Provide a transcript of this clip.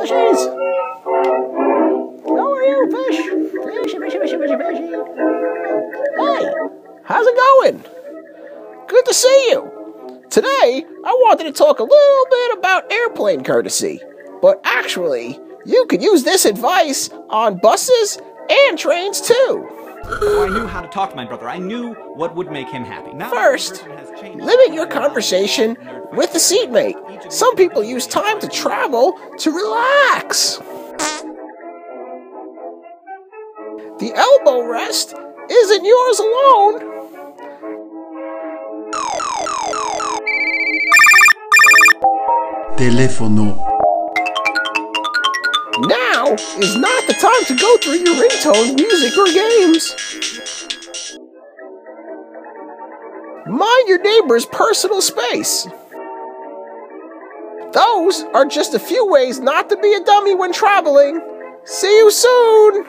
fishies! How are you, fish? Fishy. Hey, how's it going? Good to see you. Today, I wanted to talk a little bit about airplane courtesy, but actually, you could use this advice on buses and trains too. Oh, I knew how to talk to my brother. I knew what would make him happy. Now, first, limit your conversation with the seatmate. Some people use time to travel to relax. The elbow rest isn't yours alone. Teléfono. Now is not the time to go through your ringtone, music, or games. Mind your neighbor's personal space. Those are just a few ways not to be a dummy when traveling. See you soon!